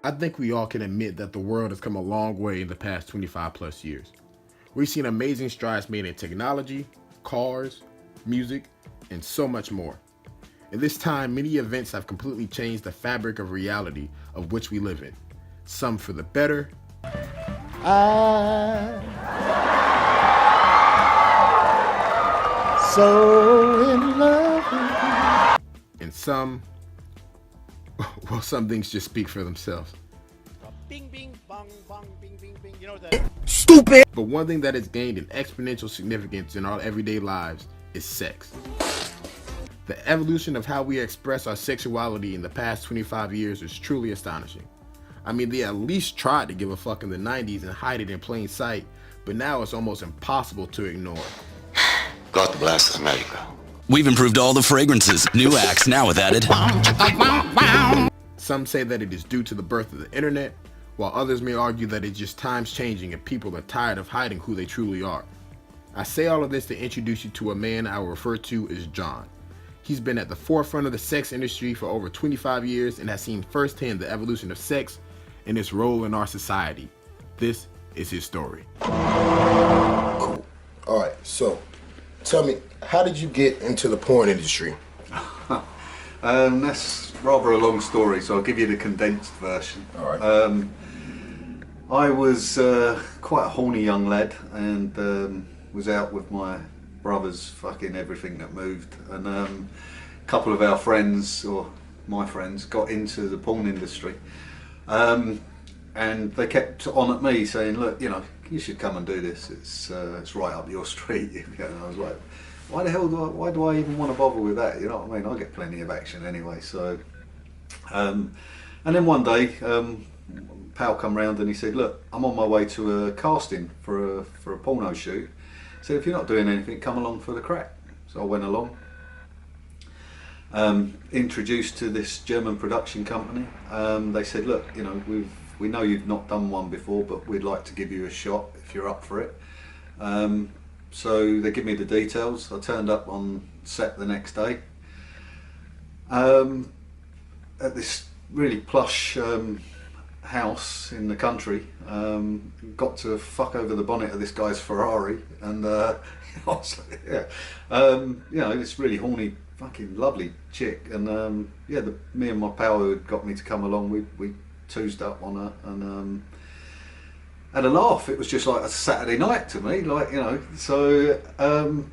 I think we all can admit that the world has come a long way in the past 25 plus years. We've seen amazing strides made in technology, cars, music, and so much more. In this time, many events have completely changed the fabric of reality of which we live in. Some for the better, so in love with you. and some, well, some things just speak for themselves. Bing, bing, bong, bong, bing, bing, bing. You know that? Stupid! But one thing that has gained an exponential significance in our everyday lives is sex. The evolution of how we express our sexuality in the past 25 years is truly astonishing. I mean, they at least tried to give a fuck in the 90s and hide it in plain sight, but now it's almost impossible to ignore. God bless America. We've improved all the fragrances. New acts now with added. Some say that it is due to the birth of the internet, while others may argue that it's just times changing and people are tired of hiding who they truly are. I say all of this to introduce you to a man I will refer to as John. He's been at the forefront of the sex industry for over 25 years and has seen firsthand the evolution of sex and its role in our society. This is his story. Cool. All right, so tell me, how did you get into the porn industry? That's rather a long story, so I'll give you the condensed version. All right. I was quite a horny young lad and was out with my brothers fucking everything that moved, and a couple of our friends, or my friends, got into the porn industry, and they kept on at me saying, look, you know, you should come and do this, it's right up your street. And I was like, why do I even want to bother with that, you know what I mean? I get plenty of action anyway. So and then one day pal come round and he said, look, I'm on my way to a casting for a porno shoot. He said, if you're not doing anything, come along for the crack. So I went along, introduced to this German production company. They said, look, you know, we know you've not done one before, but we'd like to give you a shot if you're up for it. So they give me the details. I turned up on set the next day at this really plush house in the country. Got to fuck over the bonnet of this guy's Ferrari, and I was like, yeah, you know, this really horny, fucking lovely chick, and yeah, me and my pal who had got me to come along, we toozed up on her and had a laugh. It was just like a Saturday night to me, like, you know. So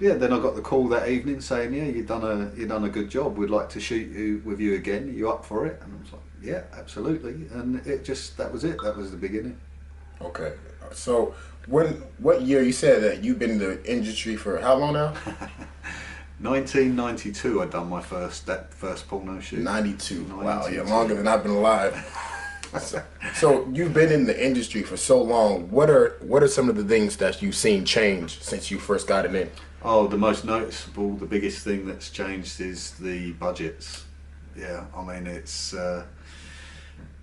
yeah, then I got the call that evening saying, yeah, you've done a good job. We'd like to shoot with you again. Are you up for it? And I was like, yeah, absolutely. And that was it. That was the beginning. Okay. So what year, you said that you've been in the industry for how long now? 1992 I done my first porno shoot. 92. Wow, yeah, longer than I've been alive. So you've been in the industry for so long. What are some of the things that you've seen change since you first got it in? Oh, the most noticeable, the biggest thing that's changed is the budgets. Yeah, I mean,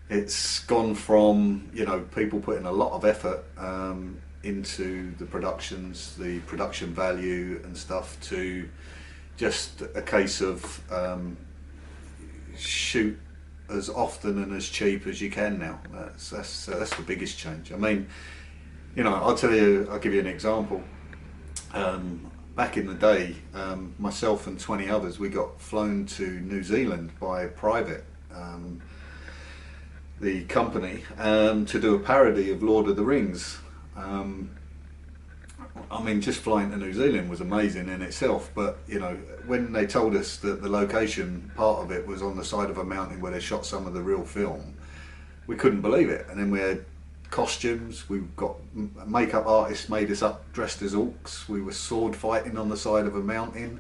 it's gone from, you know, people putting a lot of effort into the productions, the production value and stuff, to just a case of shoot as often and as cheap as you can now. That's the biggest change. I mean, you know, I'll give you an example. Back in the day, myself and 20 others, we got flown to New Zealand by Private, the company, to do a parody of Lord of the Rings. I mean, just flying to New Zealand was amazing in itself, but, you know, when they told us that the location part of it was on the side of a mountain where they shot some of the real film, we couldn't believe it. And then we had costumes, we got makeup artists made us up dressed as orcs, we were sword fighting on the side of a mountain.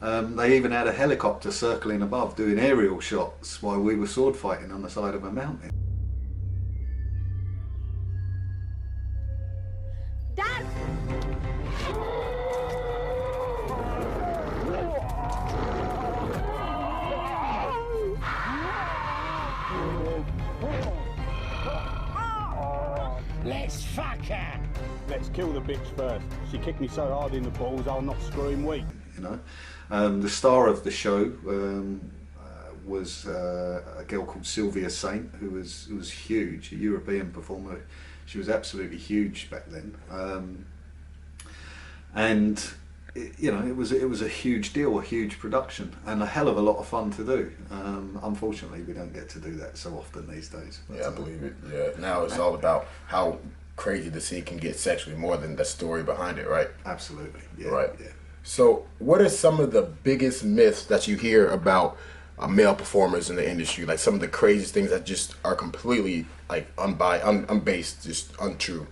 They even had a helicopter circling above doing aerial shots while we were sword fighting on the side of a mountain. Dad! Let's fuck her. Let's kill the bitch first. She kicked me so hard in the balls, I'll not screw him weak. You know, the star of the show was a girl called Sylvia Saint, who was huge, a European performer. She was absolutely huge back then, and it was a huge deal, a huge production, and a hell of a lot of fun to do. Unfortunately, we don't get to do that so often these days. Yeah, I believe it. Yeah, now it's all about how crazy the scene can get sexually, more than the story behind it, right? Absolutely. Yeah. Right. Yeah. So, what are some of the biggest myths that you hear about male performers in the industry? Like some of the craziest things that just are completely like unbased, just untrue.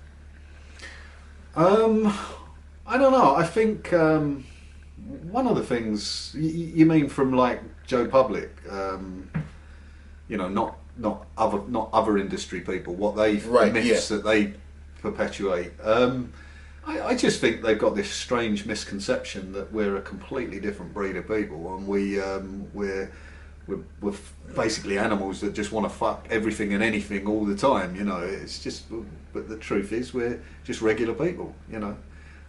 I don't know. I think one of the things you mean from like Joe Public, not other industry people, what the myths that they perpetuate. I just think they've got this strange misconception that we're a completely different breed of people, and we're basically animals that just want to fuck everything and anything all the time. It's just. But the truth is, we're just regular people.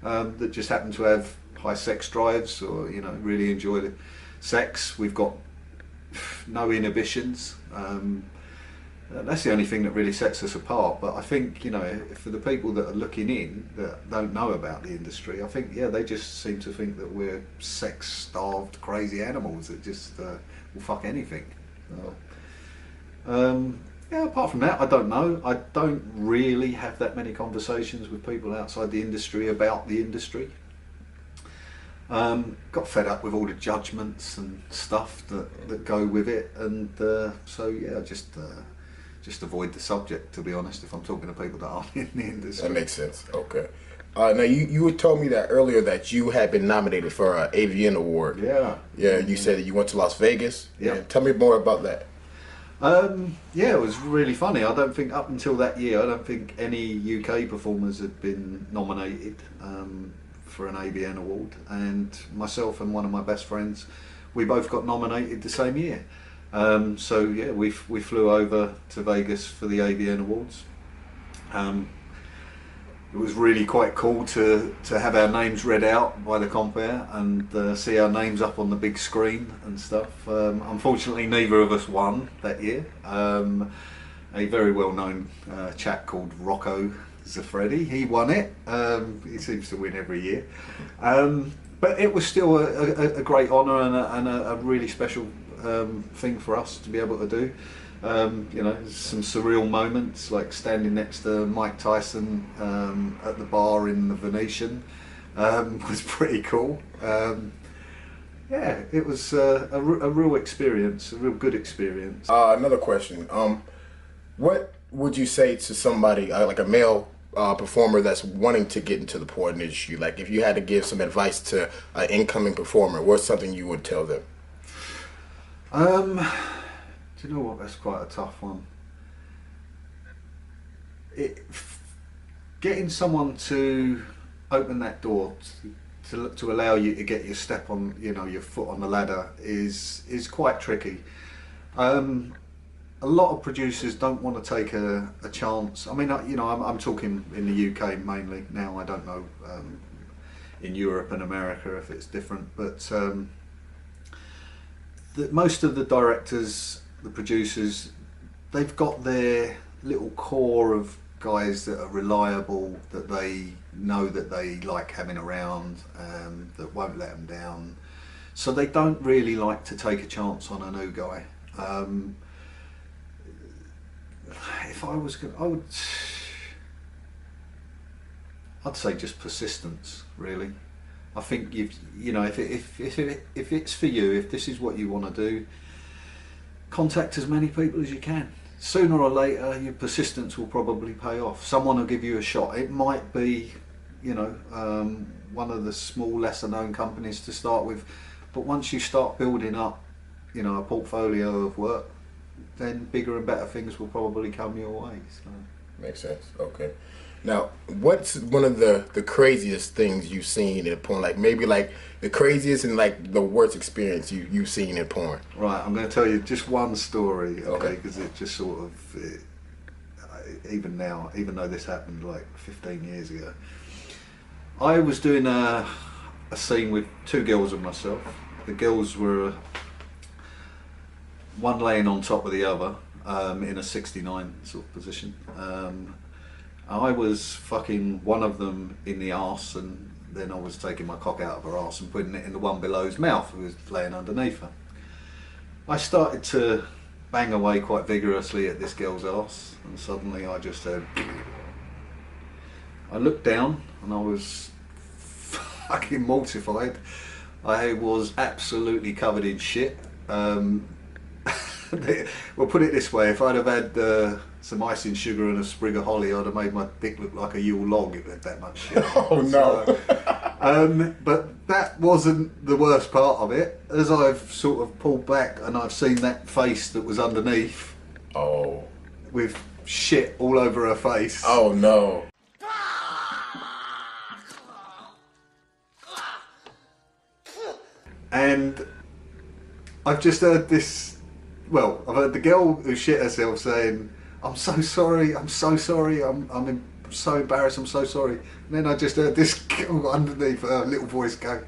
That just happen to have high sex drives, or really enjoy the sex. We've got no inhibitions. That's the only thing that really sets us apart. But I think, for the people that are looking in that don't know about the industry, I think, they just seem to think that we're sex-starved, crazy animals that just will fuck anything. Apart from that, I don't know. I don't really have that many conversations with people outside the industry about the industry. Got fed up with all the judgments and stuff that go with it, and just avoid the subject, to be honest, if I'm talking to people that aren't in the industry. That makes sense. Okay. Now, you had told me that earlier that you had been nominated for an AVN Award. Yeah. Yeah, you said that you went to Las Vegas. Yeah. Tell me more about that. It was really funny. I don't think up until that year, I don't think any UK performers had been nominated for an AVN Award. And myself and one of my best friends, we both got nominated the same year. We flew over to Vegas for the AVN Awards. It was really quite cool to have our names read out by the compere and see our names up on the big screen and stuff. Unfortunately, neither of us won that year. A very well-known chap called Rocco Zafredi, he won it. He seems to win every year. But it was still a great honour and a really special thing for us to be able to do. Some surreal moments, like standing next to Mike Tyson at the bar in the Venetian was pretty cool. It was a real experience, a real good experience. Another question. What would you say to somebody, like a male performer that's wanting to get into the porn industry? Like if you had to give some advice to an incoming performer, what's something you would tell them? Do you know what? That's quite a tough one. Getting someone to open that door to allow you to get your step on, your foot on the ladder is quite tricky. A lot of producers don't want to take a chance. I mean, I'm talking in the UK mainly now. I don't know in Europe and America if it's different, but most of the directors, the producers, they've got their little core of guys that are reliable, that they know that they like having around, that won't let them down. So they don't really like to take a chance on a new guy. If I was going, I'd say just persistence, really. I think if it's for you, if this is what you want to do, contact as many people as you can. Sooner or later, your persistence will probably pay off. Someone will give you a shot. It might be, one of the small, lesser-known companies to start with, but once you start building up, a portfolio of work, then bigger and better things will probably come your way. So. Makes sense. Okay. Now, what's one of the craziest things you've seen in porn? Like maybe like the craziest and like the worst experience you've seen in porn? Right, I'm going to tell you just one story, okay? Because it just sort of, even now, even though this happened like 15 years ago, I was doing a scene with two girls and myself. The girls were one laying on top of the other in a 69 sort of position. I was fucking one of them in the arse, and then I was taking my cock out of her arse and putting it in the one below's mouth who was laying underneath her. I started to bang away quite vigorously at this girl's arse, and suddenly I just heard... I looked down and I was fucking mortified. I was absolutely covered in shit. Well, put it this way, if I'd have had some icing sugar and a sprig of holly, I'd have made my dick look like a Yule log. It had that much shit. Oh no. But that wasn't the worst part of it. As I've sort of pulled back and I've seen that face that was underneath. Oh. With shit all over her face. Oh no. And I've just heard this, well, I've heard the girl who shit herself saying, I'm so sorry, I'm so sorry, I'm so embarrassed, I'm so sorry. And then I just heard this girl underneath her little voice go,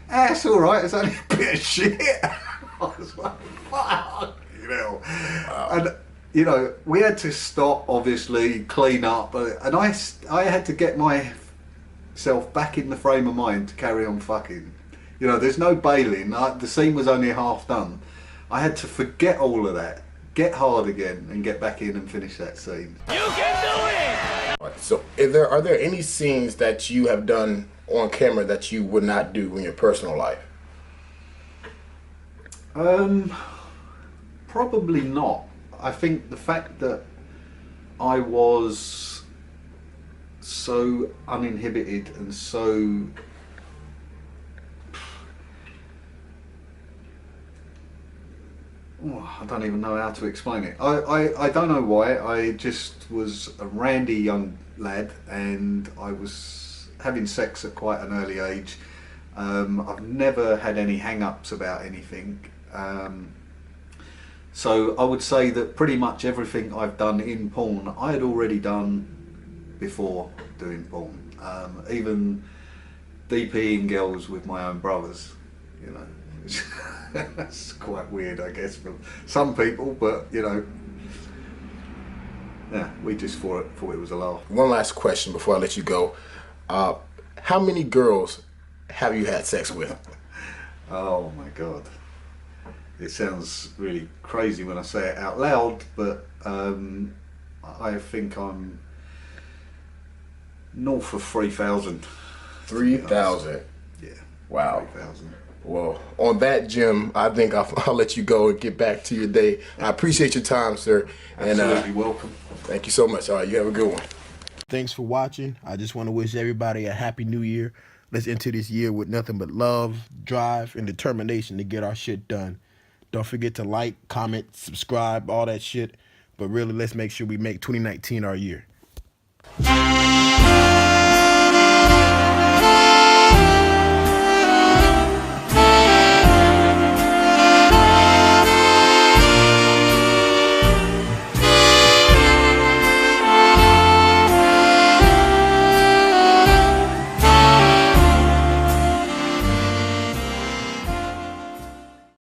it's alright, it's only a bit of shit. I was like, fuck, you know. Wow. And, you know, we had to stop, obviously, clean up, and I had to get myself back in the frame of mind to carry on fucking. You know, there's no bailing. The scene was only half done. I had to forget all of that, get hard again, and get back in and finish that scene. You can do it! So, are there any scenes that you have done on camera that you would not do in your personal life? Probably not. I think the fact that I was so uninhibited and so... Oh, I don't even know how to explain it. I don't know why. I just was a randy young lad, and I was having sex at quite an early age. I've never had any hang-ups about anything. So I would say that pretty much everything I've done in porn, I had already done before doing porn. Even DPing girls with my own brothers, you know. That's quite weird, I guess, for some people, but you know, yeah, we just thought it was a laugh. One last question before I let you go. How many girls have you had sex with? Oh my God. It sounds really crazy when I say it out loud, but I think I'm north of 3,000. 3,000? Yeah. Wow. 3,000. Well, on that, Jim, I think I'll let you go and get back to your day. I appreciate your time, sir. Absolutely welcome. Thank you so much. All right, you have a good one. Thanks for watching. I just want to wish everybody a happy new year. Let's enter this year with nothing but love, drive, and determination to get our shit done. Don't forget to like, comment, subscribe, all that shit. But really, let's make sure we make 2019 our year.